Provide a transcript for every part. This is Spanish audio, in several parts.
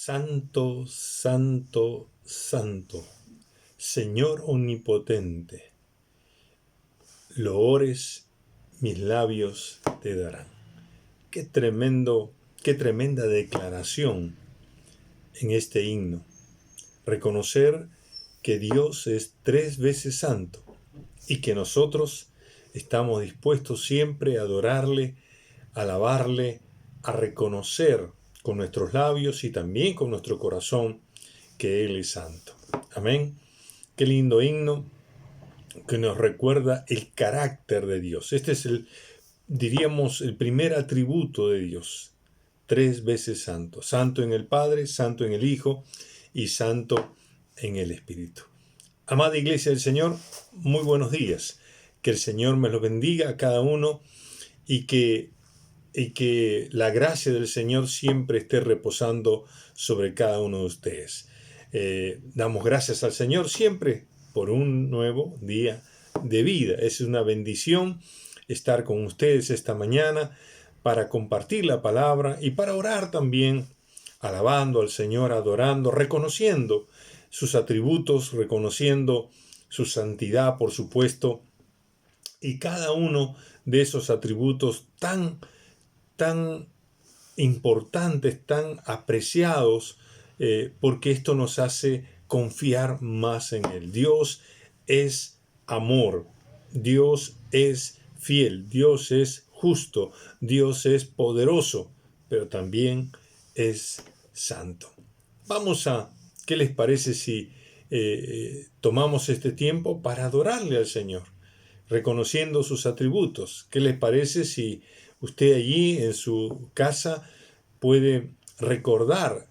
Santo, santo, santo, Señor omnipotente, loores mis labios te darán. Qué tremenda declaración en este himno. Reconocer que Dios es 3 veces santo y que nosotros estamos dispuestos siempre a adorarle, a alabarle, a reconocer con nuestros labios y también con nuestro corazón que Él es santo. Amén. Qué lindo himno que nos recuerda el carácter de Dios. Este es diríamos, el primer atributo de Dios. 3 veces santo. Santo en el Padre, santo en el Hijo y santo en el Espíritu. Amada Iglesia del Señor, muy buenos días. Que el Señor me los bendiga a cada uno y que la gracia del Señor siempre esté reposando sobre cada uno de ustedes. Damos gracias al Señor siempre por un nuevo día de vida. Es una bendición estar con ustedes esta mañana para compartir la palabra y para orar también, alabando al Señor, adorando, reconociendo sus atributos, reconociendo su santidad, por supuesto, y cada uno de esos atributos tan importantes, tan apreciados, porque esto nos hace confiar más en Él. Dios es amor, Dios es fiel, Dios es justo, Dios es poderoso, pero también es santo. ¿Qué les parece si tomamos este tiempo para adorarle al Señor, reconociendo sus atributos? ¿Qué les parece si usted allí en su casa puede recordar?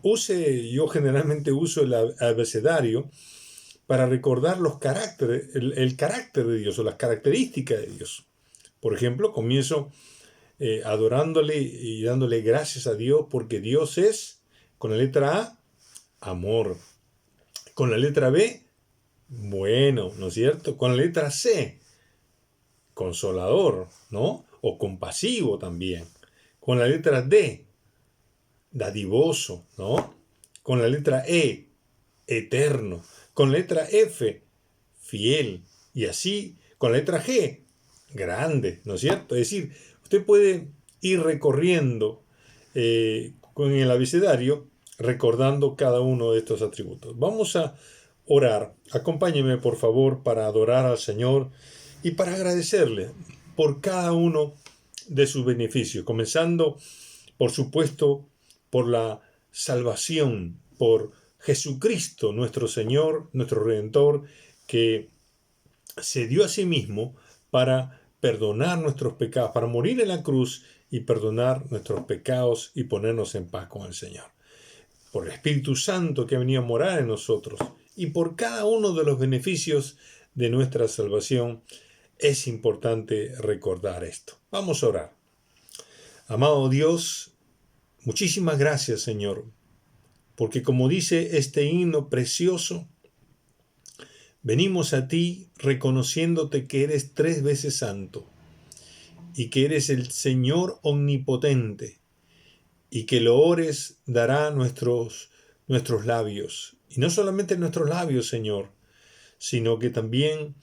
Yo generalmente uso el abecedario para recordar los caracteres, el carácter de Dios o las características de Dios. Por ejemplo, comienzo adorándole y dándole gracias a Dios porque Dios es, con la letra A, amor. Con la letra B, bueno, ¿no es cierto? Con la letra C, consolador, ¿no? O compasivo también. Con la letra D, dadivoso, ¿no? Con la letra E, eterno. Con la letra F, fiel. Y así, con la letra G, grande, ¿no es cierto? Es decir, usted puede ir recorriendo con el abecedario, recordando cada uno de estos atributos. Vamos a orar. Acompáñeme, por favor, para adorar al Señor y para agradecerle por cada uno de sus beneficios, comenzando, por supuesto, por la salvación, por Jesucristo, nuestro Señor, nuestro Redentor, que se dio a sí mismo para perdonar nuestros pecados, para morir en la cruz y perdonar nuestros pecados y ponernos en paz con el Señor. Por el Espíritu Santo que ha venido a morar en nosotros y por cada uno de los beneficios de nuestra salvación, es importante recordar esto. Vamos a orar. Amado Dios, muchísimas gracias, Señor, porque como dice este himno precioso, venimos a ti reconociéndote que eres 3 veces santo y que eres el Señor omnipotente y que loores dará nuestros labios. Y no solamente nuestros labios, Señor, sino que también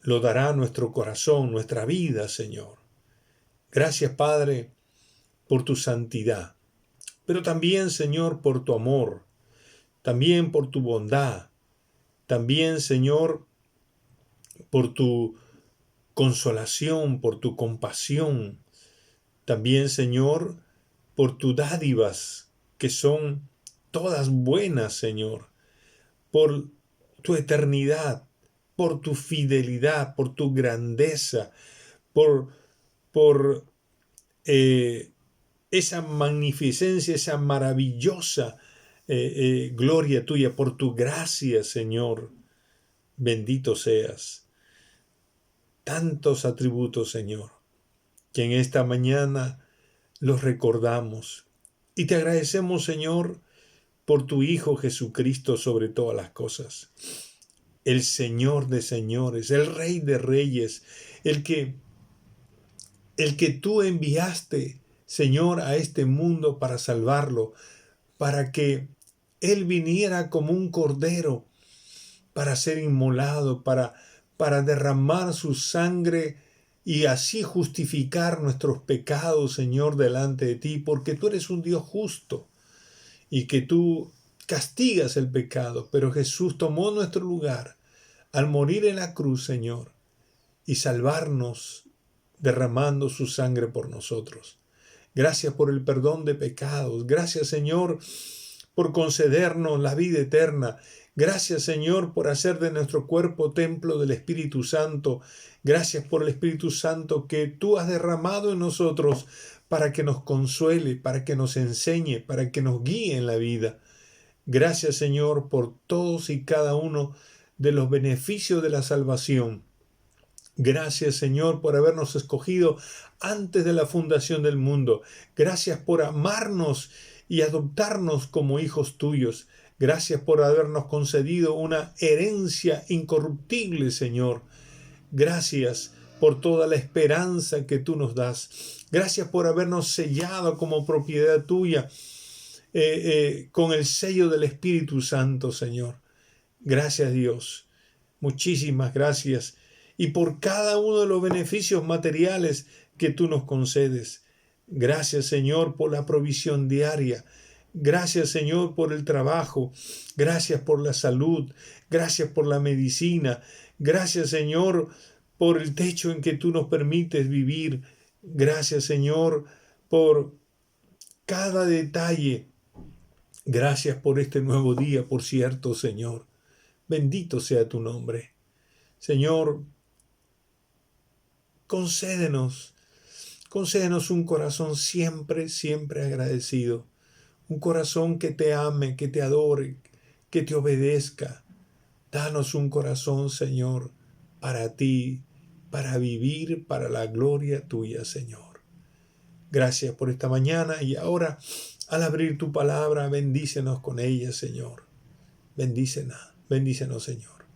lo dará nuestro corazón, nuestra vida, Señor. Gracias, Padre, por tu santidad, pero también, Señor, por tu amor, también por tu bondad, también, Señor, por tu consolación, por tu compasión, también, Señor, por tus dádivas, que son todas buenas, Señor, por tu eternidad, por tu fidelidad, por tu grandeza, por esa magnificencia, esa maravillosa gloria tuya, por tu gracia, Señor. Bendito seas. Tantos atributos, Señor, que en esta mañana los recordamos. Y te agradecemos, Señor, por tu Hijo Jesucristo sobre todas las cosas. El Señor de señores, el Rey de reyes, el que tú enviaste, Señor, a este mundo para salvarlo, para que Él viniera como un cordero para ser inmolado, para derramar su sangre y así justificar nuestros pecados, Señor, delante de ti, porque tú eres un Dios justo y que tú castigas el pecado, pero Jesús tomó nuestro lugar al morir en la cruz, Señor, y salvarnos derramando su sangre por nosotros. Gracias por el perdón de pecados. Gracias, Señor, por concedernos la vida eterna. Gracias, Señor, por hacer de nuestro cuerpo templo del Espíritu Santo. Gracias por el Espíritu Santo que tú has derramado en nosotros para que nos consuele, para que nos enseñe, para que nos guíe en la vida. Gracias, Señor, por todos y cada uno de los beneficios de la salvación. Gracias, Señor, por habernos escogido antes de la fundación del mundo. Gracias por amarnos y adoptarnos como hijos tuyos. Gracias por habernos concedido una herencia incorruptible, Señor. Gracias por toda la esperanza que tú nos das. Gracias por habernos sellado como propiedad tuya con el sello del Espíritu Santo, Señor. Gracias, Dios. Muchísimas gracias. Y por cada uno de los beneficios materiales que tú nos concedes. Gracias, Señor, por la provisión diaria. Gracias, Señor, por el trabajo. Gracias por la salud. Gracias por la medicina. Gracias, Señor, por el techo en que tú nos permites vivir. Gracias, Señor, por cada detalle. Gracias por este nuevo día, por cierto, Señor. Bendito sea tu nombre. Señor, concédenos un corazón siempre, siempre agradecido. Un corazón que te ame, que te adore, que te obedezca. Danos un corazón, Señor, para ti, para vivir para la gloria tuya, Señor. Gracias por esta mañana y ahora, al abrir tu palabra, bendícenos con ella, Señor. Bendícenos, Señor.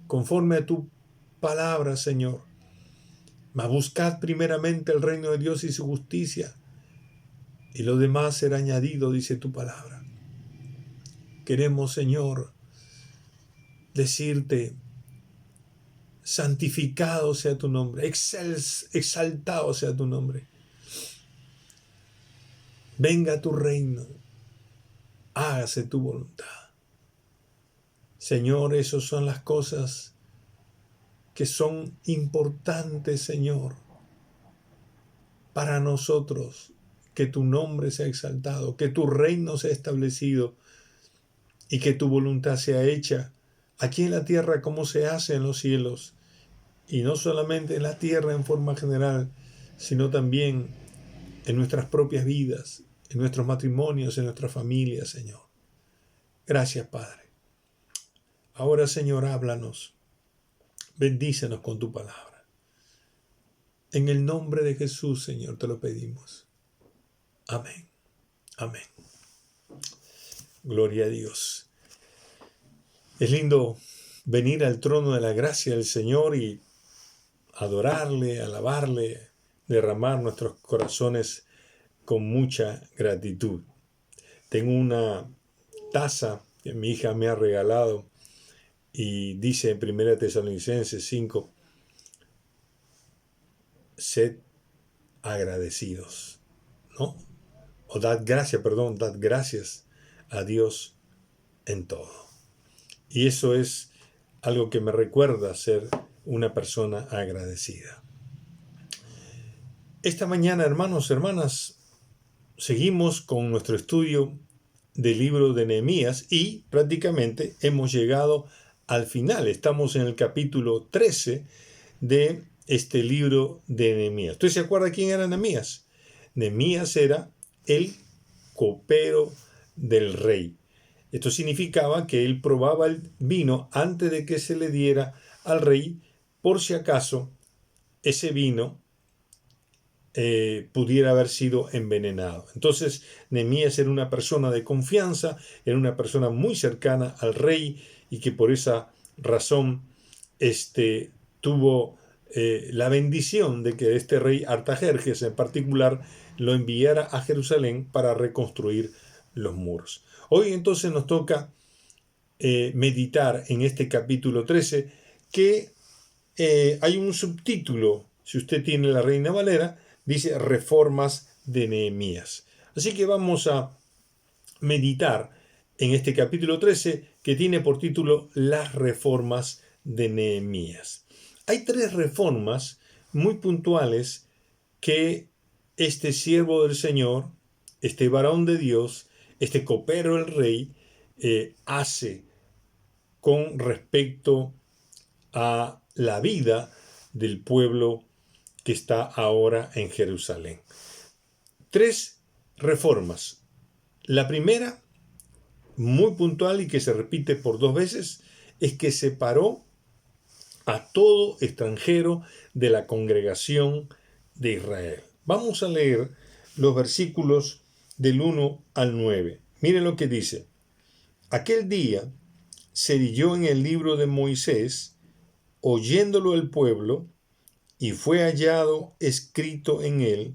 Conforme a tu palabra, Señor. Mas buscad primeramente el reino de Dios y su justicia, y lo demás será añadido, dice tu palabra. Queremos, Señor, decirte, santificado sea tu nombre, exaltado sea tu nombre. Venga tu reino, hágase tu voluntad. Señor, esas son las cosas que son importantes, Señor, para nosotros, que tu nombre sea exaltado, que tu reino sea establecido y que tu voluntad sea hecha aquí en la tierra como se hace en los cielos, y no solamente en la tierra en forma general, sino también en nuestras propias vidas, en nuestros matrimonios, en nuestras familias, Señor. Gracias, Padre. Ahora, Señor, háblanos. Bendícenos con tu palabra. En el nombre de Jesús, Señor, te lo pedimos. Amén. Amén. Gloria a Dios. Es lindo venir al trono de la gracia del Señor y adorarle, alabarle, derramar nuestros corazones con mucha gratitud. Tengo una taza que mi hija me ha regalado y dice en 1 Tesalonicenses 5, sed agradecidos, ¿no? Dad gracias a Dios en todo. Y eso es algo que me recuerda ser una persona agradecida. Esta mañana, hermanos, hermanas, seguimos con nuestro estudio del libro de Nehemías y prácticamente hemos llegado al final. Estamos en el capítulo 13 de este libro de Nehemías. ¿Usted se acuerda quién era Nehemías? Nehemías era el copero del rey. Esto significaba que él probaba el vino antes de que se le diera al rey, por si acaso ese vino pudiera haber sido envenenado. Entonces, Nehemías era una persona de confianza, era una persona muy cercana al rey y que por esa razón tuvo la bendición de que este rey Artajerjes en particular lo enviara a Jerusalén para reconstruir los muros. Hoy entonces nos toca meditar en este capítulo 13, que hay un subtítulo, si usted tiene la Reina Valera, dice Reformas de Nehemías. Así que vamos a meditar en este capítulo 13, que tiene por título Las reformas de Nehemías. Hay 3 reformas muy puntuales que este siervo del Señor, este varón de Dios, este copero del rey, hace con respecto a la vida del pueblo que está ahora en Jerusalén. 3 reformas. La primera, muy puntual y que se repite por 2 veces, es que separó a todo extranjero de la congregación de Israel. Vamos a leer los versículos del 1 al 9. Miren lo que dice. Aquel día se leyó en el libro de Moisés, oyéndolo el pueblo, y fue hallado escrito en él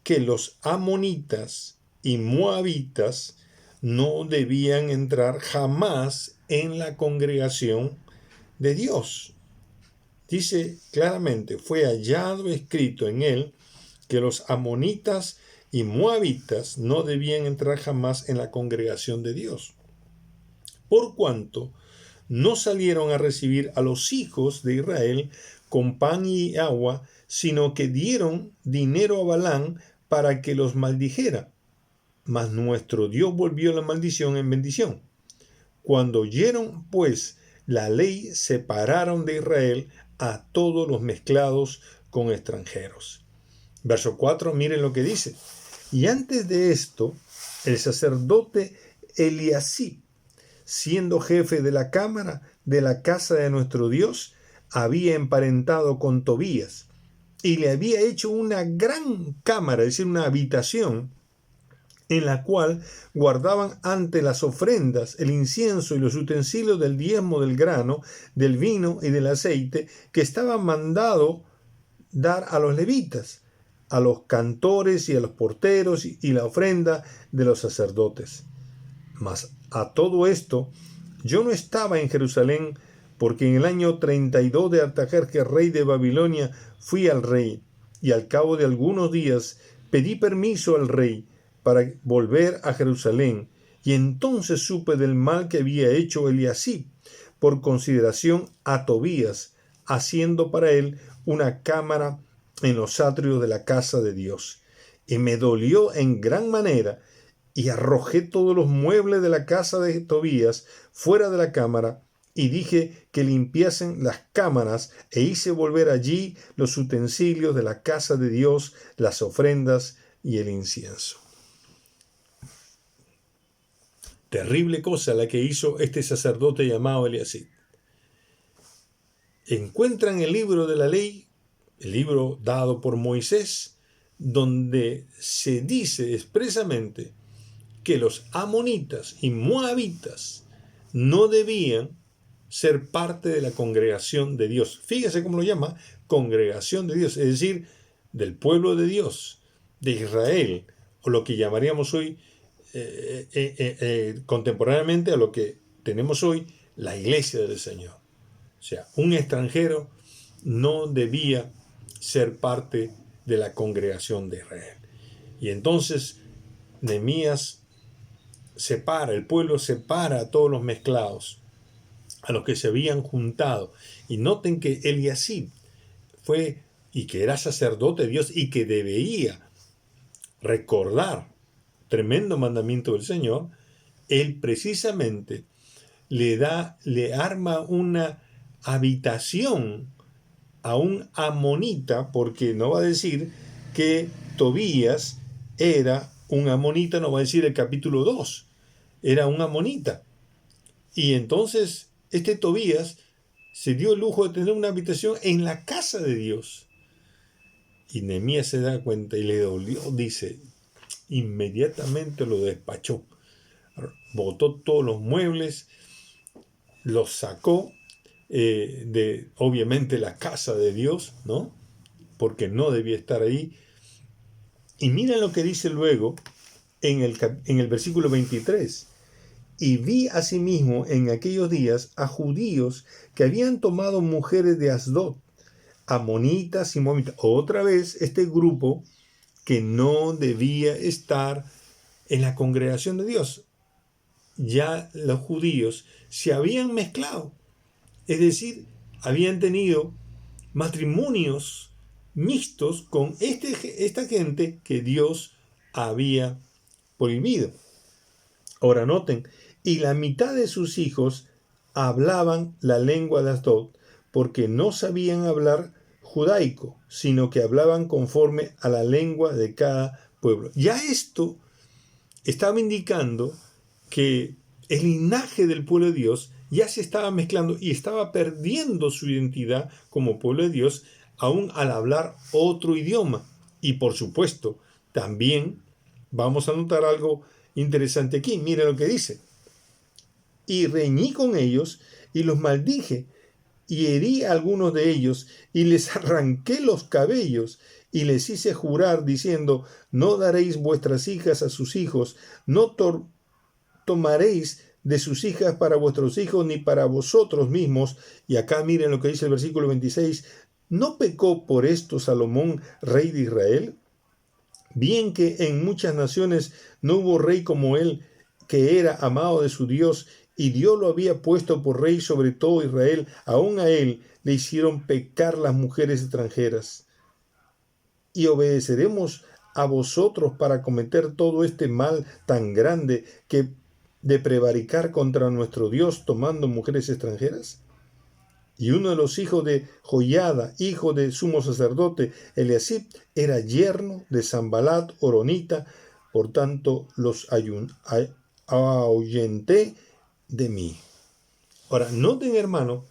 que los amonitas y moabitas no debían entrar jamás en la congregación de Dios. Dice claramente, fue hallado escrito en él que los amonitas y moabitas no debían entrar jamás en la congregación de Dios, por cuanto no salieron a recibir a los hijos de Israel con pan y agua, sino que dieron dinero a Balaam para que los maldijera. Mas nuestro Dios volvió la maldición en bendición. Cuando oyeron, pues, la ley, separaron de Israel a todos los mezclados con extranjeros. Verso 4, miren lo que dice. Y antes de esto, el sacerdote Eliasib, siendo jefe de la cámara de la casa de nuestro Dios, había emparentado con Tobías y le había hecho una gran cámara, es decir, una habitación, en la cual guardaban ante las ofrendas el incienso y los utensilios del diezmo del grano, del vino y del aceite, que estaba mandado dar a los levitas, a los cantores y a los porteros, y la ofrenda de los sacerdotes. Mas a todo esto yo no estaba en Jerusalén, porque en el año 32 de Artajerjes, rey de Babilonia, fui al rey, y al cabo de algunos días pedí permiso al rey para volver a Jerusalén, y entonces supe del mal que había hecho Eliasib por consideración a Tobías, haciendo para él una cámara en los atrios de la casa de Dios. Y me dolió en gran manera, y arrojé todos los muebles de la casa de Tobías fuera de la cámara, y dije que limpiasen las cámaras, e hice volver allí los utensilios de la casa de Dios, las ofrendas y el incienso. Terrible cosa la que hizo este sacerdote llamado Eliasib. Encuentran el libro de la ley, el libro dado por Moisés, donde se dice expresamente que los amonitas y moabitas no debían ser parte de la congregación de Dios. Fíjese cómo lo llama, congregación de Dios, es decir, del pueblo de Dios, de Israel, o lo que llamaríamos hoy, contemporáneamente a lo que tenemos hoy, la iglesia del Señor. O sea, un extranjero no debía ser parte de la congregación de Israel. Y entonces Nehemías separa, el pueblo separa a todos los mezclados, a los que se habían juntado. Y noten que Eliasib fue, y que era sacerdote de Dios, y que debía recordar tremendo mandamiento del Señor, él precisamente le arma una habitación a un amonita, porque no va a decir que Tobías era un amonita, no va a decir el capítulo 2, era un amonita. Y entonces este Tobías se dio el lujo de tener una habitación en la casa de Dios. Y Nehemías se da cuenta y le dolió, dice, inmediatamente lo despachó. Botó todos los muebles, los sacó de, obviamente, la casa de Dios, ¿no? Porque no debía estar ahí. Y miren lo que dice luego en el versículo 23. Y vi asimismo en aquellos días a judíos que habían tomado mujeres de Asdod, amonitas y moabitas. Otra vez este grupo que no debía estar en la congregación de Dios. Ya los judíos se habían mezclado, es decir, habían tenido matrimonios mixtos con esta gente que Dios había prohibido. Ahora noten, y la mitad de sus hijos hablaban la lengua de Asdod, porque no sabían hablar judaico, sino que hablaban conforme a la lengua de cada pueblo. Ya esto estaba indicando que el linaje del pueblo de Dios ya se estaba mezclando y estaba perdiendo su identidad como pueblo de Dios, aún al hablar otro idioma. Y por supuesto, también vamos a notar algo interesante aquí. Miren lo que dice. Y reñí con ellos y los maldije y herí a algunos de ellos y les arranqué los cabellos y les hice jurar diciendo, no daréis vuestras hijas a sus hijos, no tomaréis de sus hijas para vuestros hijos ni para vosotros mismos. Y acá miren lo que dice el versículo 26. ¿No pecó por esto Salomón, rey de Israel? Bien que en muchas naciones no hubo rey como él, que era amado de su Dios, y Dios lo había puesto por rey sobre todo Israel, aún a él le hicieron pecar las mujeres extranjeras. Y obedeceremos a vosotros para cometer todo este mal tan grande que de prevaricar contra nuestro Dios tomando mujeres extranjeras. Y uno de los hijos de Joiada, hijo de sumo sacerdote Eliasib, era yerno de Sanbalat Horonita, por tanto los ahuyenté de mí. Ahora, noten, hermana,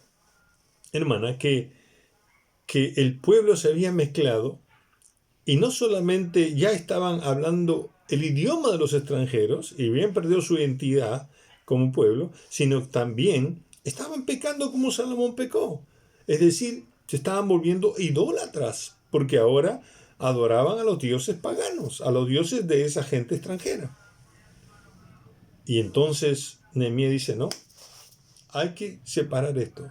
que el pueblo se había mezclado y no solamente ya estaban hablando el idioma de los extranjeros y habían perdido su identidad como pueblo, sino también estaban pecando como Salomón pecó. Es decir, se estaban volviendo idólatras, porque ahora adoraban a los dioses paganos, a los dioses de esa gente extranjera. Y entonces Nehemías dice, no, hay que separar esto.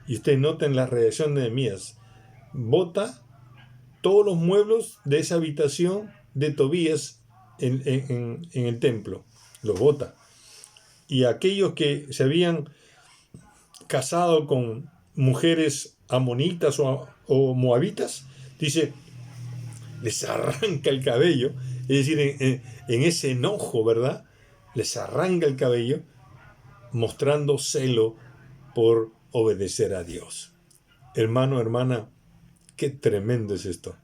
Y ustedes noten la reacción de Nehemías. Bota todos los muebles de esa habitación de Tobías en el templo. Los bota. Y aquellos que se habían casado con mujeres amonitas o moabitas, dice, les arranca el cabello. Es decir, en ese enojo, ¿verdad? Les arranca el cabello, mostrando celo por obedecer a Dios. Hermano, hermana, qué tremendo es esto.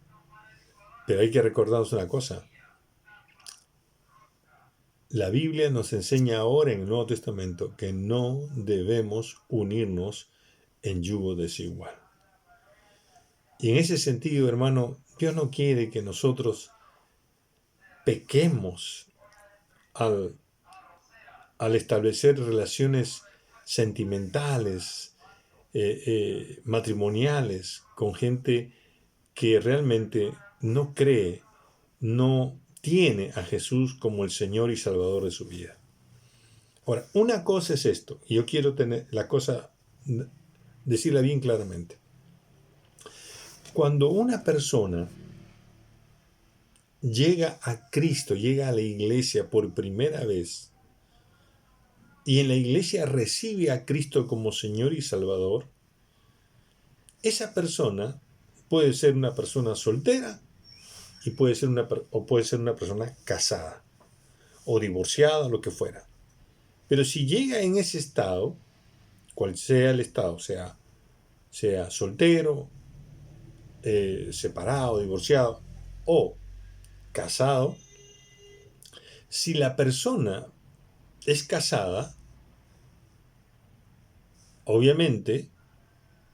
Pero hay que recordarnos una cosa. La Biblia nos enseña ahora en el Nuevo Testamento que no debemos unirnos en yugo desigual. Y en ese sentido, hermano, Dios no quiere que nosotros pequemos al establecer relaciones sentimentales, matrimoniales, con gente que realmente no cree, no tiene a Jesús como el Señor y Salvador de su vida. Ahora, una cosa es esto, y yo quiero decirla bien claramente. Cuando una persona llega a Cristo, llega a la iglesia por primera vez, y en la iglesia recibe a Cristo como Señor y Salvador, esa persona puede ser una persona soltera y puede ser una persona casada o divorciada, lo que fuera. Pero si llega en ese estado, cual sea el estado, sea soltero, separado, divorciado o casado, si la persona es casada, obviamente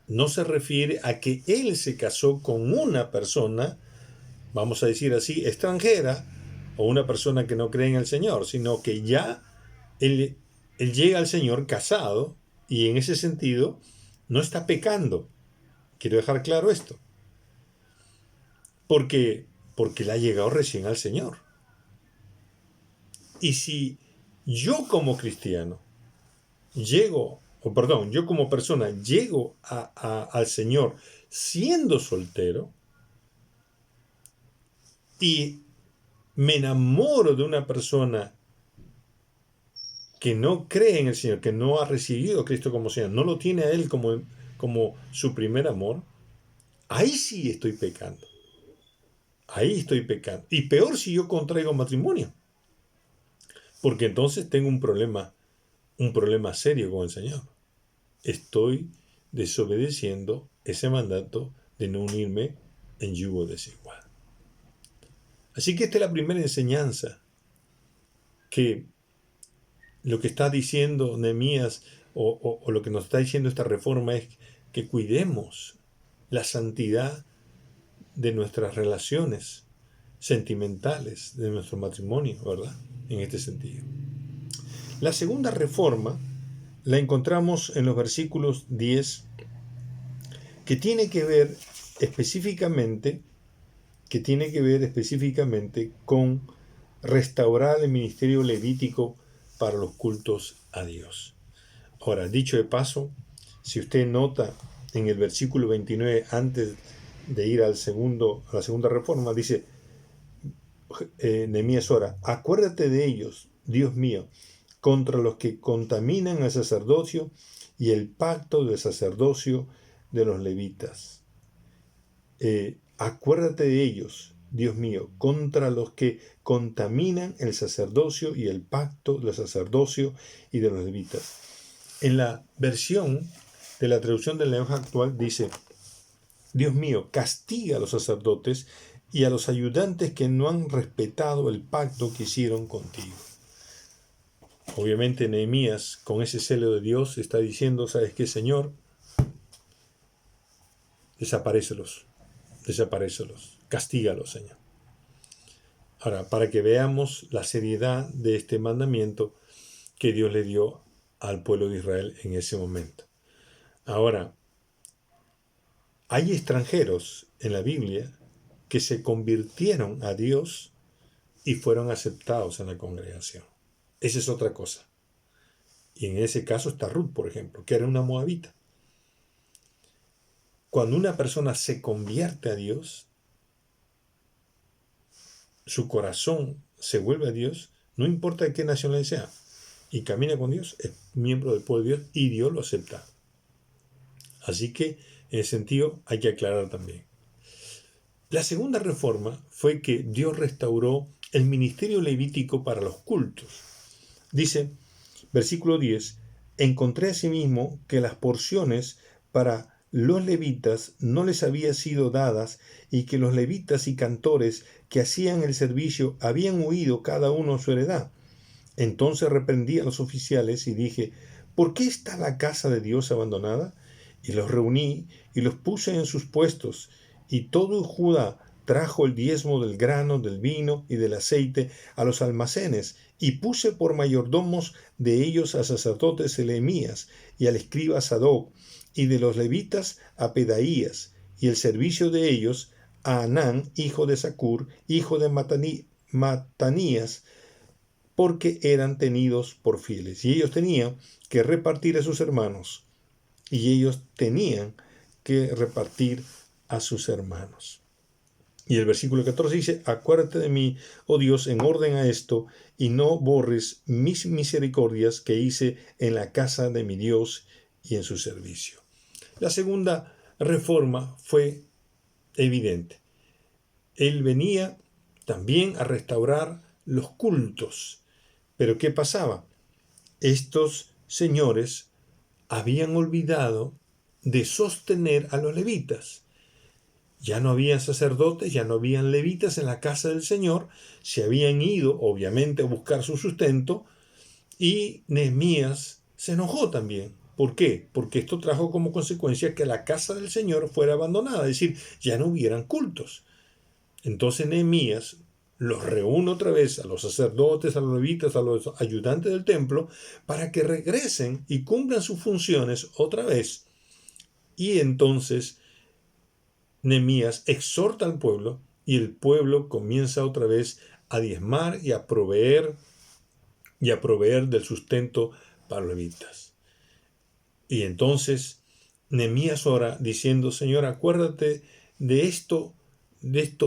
no se refiere a que él se casó con una persona, vamos a decir así, extranjera, o una persona que no cree en el Señor, sino que ya él llega al Señor casado y en ese sentido no está pecando. Quiero dejar claro esto. Porque él ha llegado recién al Señor. Y si yo como cristiano yo como persona llego al Señor siendo soltero y me enamoro de una persona que no cree en el Señor, que no ha recibido a Cristo como Señor, no lo tiene a Él como su primer amor, ahí sí estoy pecando. Ahí estoy pecando. Y peor si yo contraigo matrimonio, porque entonces tengo un problema serio con el Señor. Estoy desobedeciendo ese mandato de no unirme en yugo desigual. Así que esta es la primera enseñanza, que lo que está diciendo Nehemías o lo que nos está diciendo esta reforma es que cuidemos la santidad de nuestras relaciones sentimentales, de nuestro matrimonio, ¿verdad? En este sentido. La segunda reforma la encontramos en los versículos 10, que tiene que ver específicamente con restaurar el ministerio levítico para los cultos a Dios. Ahora, dicho de paso, si usted nota en el versículo 29, antes de ir a la segunda reforma, dice Nehemías ora, acuérdate de ellos, Dios mío, contra los que contaminan al sacerdocio y el pacto del sacerdocio de los levitas. Acuérdate de ellos, Dios mío, contra los que contaminan el sacerdocio y el pacto del sacerdocio y de los levitas. En la versión de la traducción del lenguaje actual dice, Dios mío, castiga a los sacerdotes y a los ayudantes que no han respetado el pacto que hicieron contigo. Obviamente Nehemías, con ese celo de Dios, está diciendo, ¿sabes qué, Señor? Desaparécelos, castígalos, Señor. Ahora, para que veamos la seriedad de este mandamiento que Dios le dio al pueblo de Israel en ese momento. Ahora, hay extranjeros en la Biblia que se convirtieron a Dios y fueron aceptados en la congregación. Esa es otra cosa. Y en ese caso está Ruth, por ejemplo, que era una moabita. Cuando una persona se convierte a Dios, su corazón se vuelve a Dios, no importa de qué nacionalidad sea, y camina con Dios, es miembro del pueblo de Dios y Dios lo acepta. Así que, en ese sentido, hay que aclarar también. La segunda reforma fue que Dios restauró el ministerio levítico para los cultos. Dice, versículo 10, encontré asimismo que las porciones para los levitas no les habían sido dadas y que los levitas y cantores que hacían el servicio habían huido cada uno a su heredad. Entonces reprendí a los oficiales y dije, ¿por qué está la casa de Dios abandonada? Y los reuní y los puse en sus puestos, y todo Judá trajo el diezmo del grano, del vino y del aceite a los almacenes, y puse por mayordomos de ellos a sacerdote Selemías y al escriba Sadoc, y de los levitas a Pedaías, y el servicio de ellos a Anán, hijo de Zacur, hijo de Matanías, porque eran tenidos por fieles. Y ellos tenían que repartir a sus hermanos. Y ellos tenían que repartir a sus hermanos. Y el versículo 14 dice, acuérdate de mí, oh Dios, en orden a esto, y no borres mis misericordias que hice en la casa de mi Dios y en su servicio. La segunda reforma fue evidente. Él venía también a restaurar los cultos. Pero ¿qué pasaba? Estos señores habían olvidado de sostener a los levitas. Ya no habían sacerdotes, ya no habían levitas en la casa del Señor, se habían ido, obviamente, a buscar su sustento, y Nehemías se enojó también. ¿Por qué? Porque esto trajo como consecuencia que la casa del Señor fuera abandonada, es decir, ya no hubieran cultos. Entonces Nehemías los reúne otra vez a los sacerdotes, a los levitas, a los ayudantes del templo, para que regresen y cumplan sus funciones otra vez. Y entonces Nehemías exhorta al pueblo y el pueblo comienza otra vez a diezmar y a proveer y a proveer del sustento para los levitas. Y entonces Nehemías ora diciendo: Señor, acuérdate de esto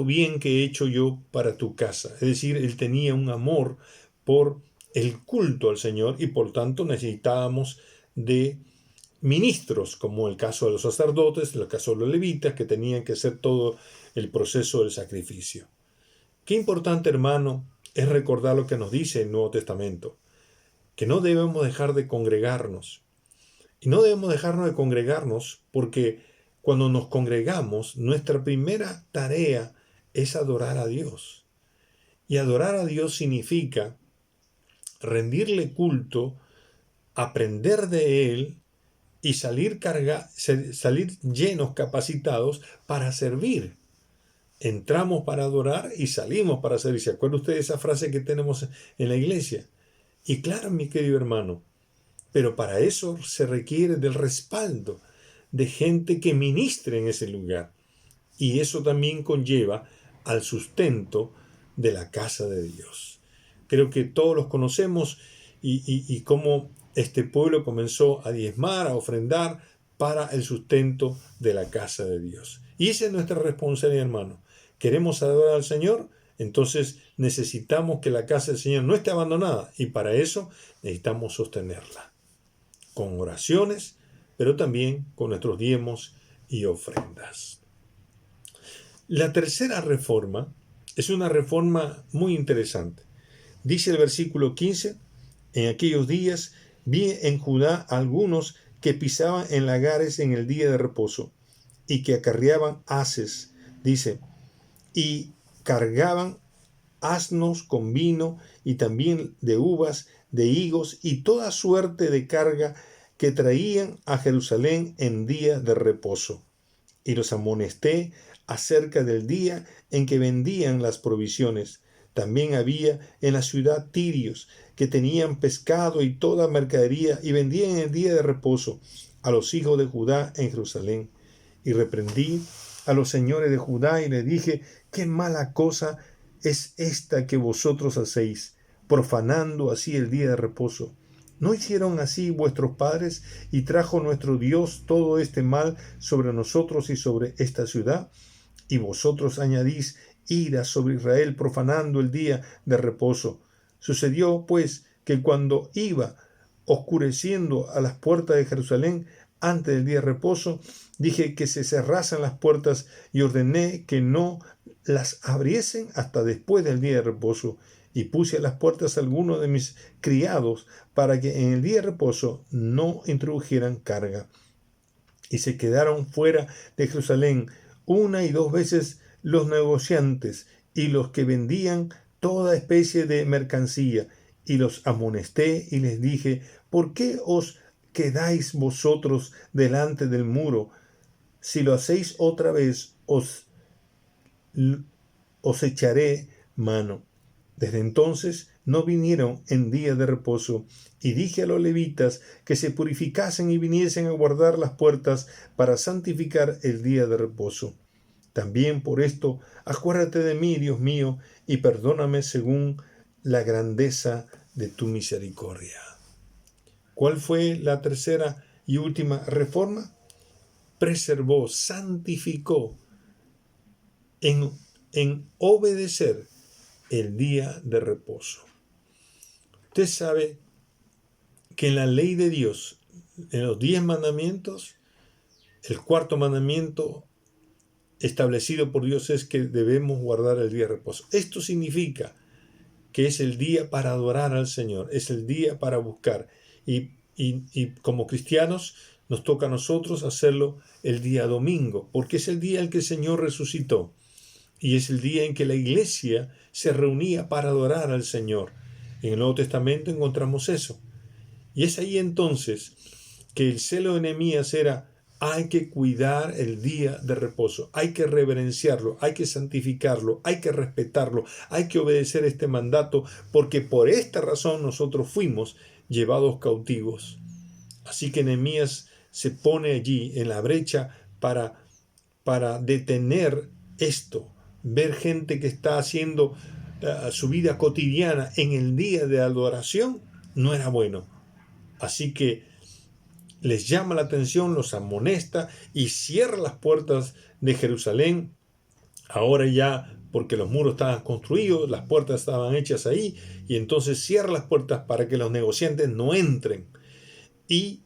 bien que he hecho yo para tu casa. Es decir, él tenía un amor por el culto al Señor y por tanto necesitábamos de ministros, como el caso de los sacerdotes, el caso de los levitas, que tenían que hacer todo el proceso del sacrificio. Qué importante, hermano, es recordar lo que nos dice el Nuevo Testamento, que no debemos dejar de congregarnos. Y no debemos dejarnos de congregarnos porque cuando nos congregamos, nuestra primera tarea es adorar a Dios. Y adorar a Dios significa rendirle culto, aprender de Él y salir llenos, capacitados para servir. Entramos para adorar y salimos para servir. ¿Se acuerda usted de esa frase que tenemos en la iglesia? Y claro, mi querido hermano, pero para eso se requiere del respaldo de gente que ministre en ese lugar. Y eso también conlleva al sustento de la casa de Dios. Creo que todos los conocemos y cómo este pueblo comenzó a diezmar, a ofrendar para el sustento de la casa de Dios. Y esa es nuestra responsabilidad, hermano. ¿Queremos adorar al Señor? Entonces necesitamos que la casa del Señor no esté abandonada y para eso necesitamos sostenerla con oraciones, pero también con nuestros diezmos y ofrendas. La tercera reforma es una reforma muy interesante. Dice el versículo 15: en aquellos días vi en Judá algunos que pisaban en lagares en el día de reposo y que acarreaban haces, dice, y cargaban asnos con vino y también de uvas, de higos y toda suerte de carga que traían a Jerusalén en día de reposo. Y los amonesté acerca del día en que vendían las provisiones. También había en la ciudad tirios que tenían pescado y toda mercadería y vendían en el día de reposo a los hijos de Judá en Jerusalén. Y reprendí a los señores de Judá y les dije: qué mala cosa es esta que vosotros hacéis, profanando así el día de reposo. ¿No hicieron así vuestros padres y trajo nuestro Dios todo este mal sobre nosotros y sobre esta ciudad? Y vosotros añadís ira sobre Israel, profanando el día de reposo. Sucedió, pues, que cuando iba oscureciendo a las puertas de Jerusalén, antes del día de reposo, dije que se cerrasen las puertas y ordené que no las abriesen hasta después del día de reposo. Y puse a las puertas a algunos de mis criados para que en el día de reposo no introdujeran carga. Y se quedaron fuera de Jerusalén una y dos veces los negociantes y los que vendían toda especie de mercancía. Y los amonesté y les dije: ¿por qué os quedáis vosotros delante del muro? Si lo hacéis otra vez, os echaré mano. Desde entonces no vinieron en día de reposo, y dije a los levitas que se purificasen y viniesen a guardar las puertas para santificar el día de reposo. También por esto, acuérdate de mí, Dios mío, y perdóname según la grandeza de tu misericordia. ¿Cuál fue la tercera y última reforma? Preservó, santificó en obedecer el día de reposo. Usted sabe que en la ley de Dios, en los 10 mandamientos, el cuarto mandamiento establecido por Dios es que debemos guardar el día de reposo. Esto significa que es el día para adorar al Señor, es el día para buscar. Y como cristianos nos toca a nosotros hacerlo el día domingo, porque es el día en que el Señor resucitó. Y es el día en que la iglesia se reunía para adorar al Señor. En el Nuevo Testamento encontramos eso. Y es ahí entonces que el celo de Nehemías era: hay que cuidar el día de reposo, hay que reverenciarlo, hay que santificarlo, hay que respetarlo, hay que obedecer este mandato, porque por esta razón nosotros fuimos llevados cautivos. Así que Nehemías se pone allí en la brecha para detener esto, ver gente que está haciendo su vida cotidiana en el día de adoración, no era bueno. Así que les llama la atención, los amonesta y cierra las puertas de Jerusalén. Ahora ya, porque los muros estaban construidos, las puertas estaban hechas ahí, y entonces cierra las puertas para que los negociantes no entren. Y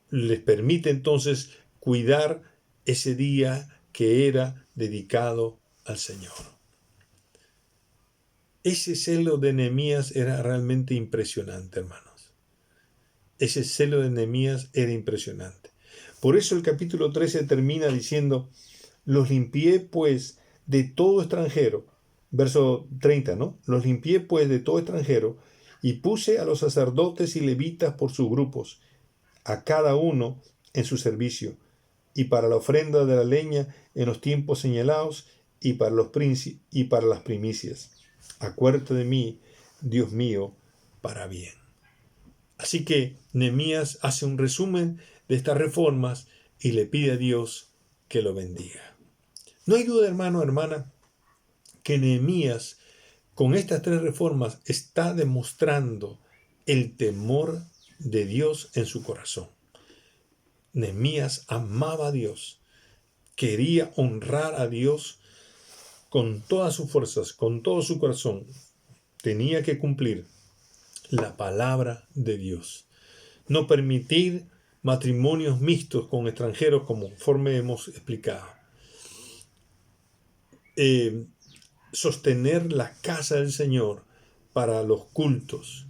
les permite entonces cuidar ese día que era dedicado al Señor. Ese celo de Nehemías era realmente impresionante, hermanos. Ese celo de Nehemías era impresionante. Por eso el capítulo 13 termina diciendo: los limpié pues de todo extranjero. Verso 30, ¿no? Los limpié pues de todo extranjero y puse a los sacerdotes y levitas por sus grupos, a cada uno en su servicio, y para la ofrenda de la leña en los tiempos señalados, y para las primicias. Acuérdate de mí, Dios mío, para bien. Así que Nehemías hace un resumen de estas reformas y le pide a Dios que lo bendiga. No hay duda, hermano, hermana, que Nehemías con estas 3 reformas está demostrando el temor de Dios en su corazón. Nehemías amaba a Dios, quería honrar a Dios con todas sus fuerzas, con todo su corazón. Tenía que cumplir la palabra de Dios. No permitir matrimonios mixtos con extranjeros, conforme hemos explicado. Sostener la casa del Señor para los cultos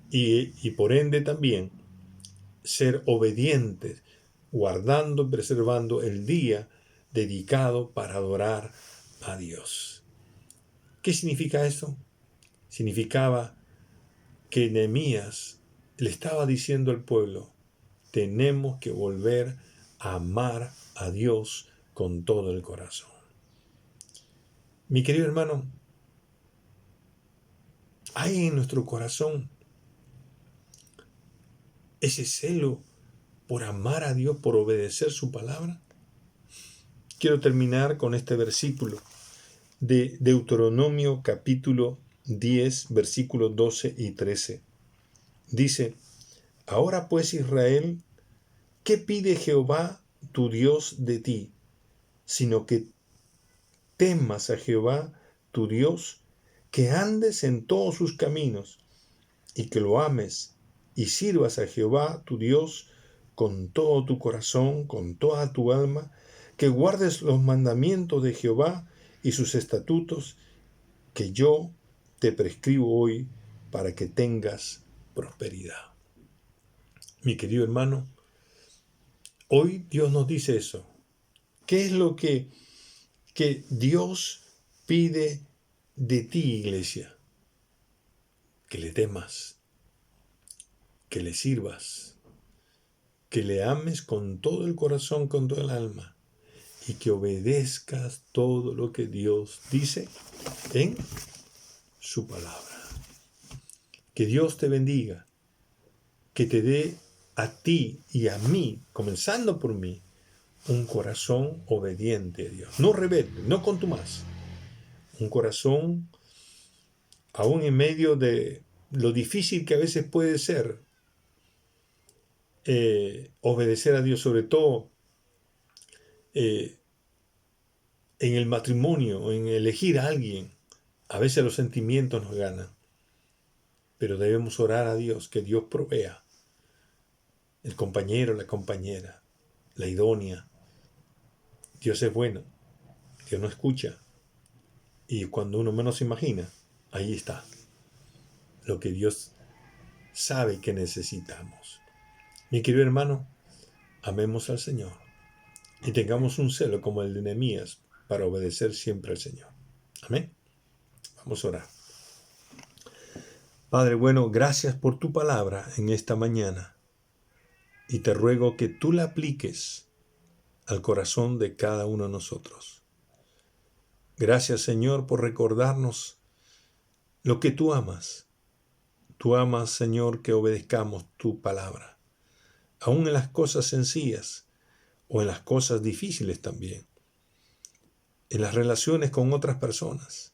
y por ende también ser obedientes, guardando y preservando el día dedicado para adorar a Dios. ¿Qué significa esto? Significaba que Nehemías le estaba diciendo al pueblo: tenemos que volver a amar a Dios con todo el corazón. Mi querido hermano, ¿hay en nuestro corazón ese celo por amar a Dios, por obedecer su palabra? Quiero terminar con este versículo de Deuteronomio capítulo 10, versículos 12 y 13. Dice: ahora pues, Israel, ¿qué pide Jehová tu Dios de ti? Sino que temas a Jehová tu Dios, que andes en todos sus caminos, y que lo ames, y sirvas a Jehová tu Dios con todo tu corazón, con toda tu alma, que guardes los mandamientos de Jehová y sus estatutos, que yo te prescribo hoy, para que tengas prosperidad. Mi querido hermano, hoy Dios nos dice eso. ¿Qué es lo que Dios pide de ti, iglesia? Que le temas, que le sirvas, que le ames con todo el corazón, con toda el alma, y que obedezcas todo lo que Dios dice en su palabra. Que Dios te bendiga, que te dé a ti y a mí, comenzando por mí, un corazón obediente a Dios, no rebelde, no contumaz, un corazón aún en medio de lo difícil que a veces puede ser obedecer a Dios, sobre todo en el matrimonio, en elegir a alguien. A veces los sentimientos nos ganan, pero debemos orar a Dios, que Dios provea el compañero, la compañera, la idónea. Dios es bueno, Dios no escucha, y cuando uno menos se imagina, ahí está lo que Dios sabe que necesitamos. Mi querido hermano, amemos al Señor y tengamos un celo como el de Nehemías para obedecer siempre al Señor. Amén. Vamos a orar. Padre bueno, gracias por tu palabra en esta mañana, y te ruego que tú la apliques al corazón de cada uno de nosotros. Gracias, Señor, por recordarnos lo que tú amas. Tú amas, Señor, que obedezcamos tu palabra, aún en las cosas sencillas o en las cosas difíciles también, en las relaciones con otras personas.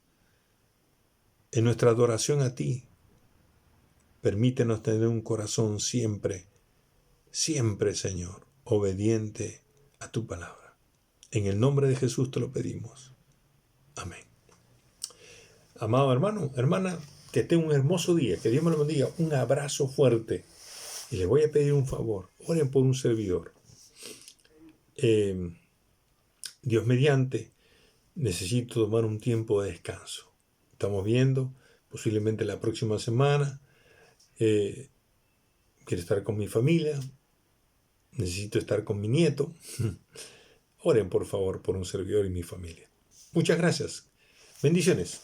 En nuestra adoración a ti, permítenos tener un corazón siempre, siempre, Señor, obediente a tu palabra. En el nombre de Jesús te lo pedimos. Amén. Amado hermano, hermana, que tenga un hermoso día, que Dios me lo bendiga, un abrazo fuerte. Y les voy a pedir un favor, oren por un servidor. Dios mediante, necesito tomar un tiempo de descanso. Estamos viendo, posiblemente la próxima semana, quiero estar con mi familia, necesito estar con mi nieto. Oren por favor por un servidor y mi familia. Muchas gracias. Bendiciones.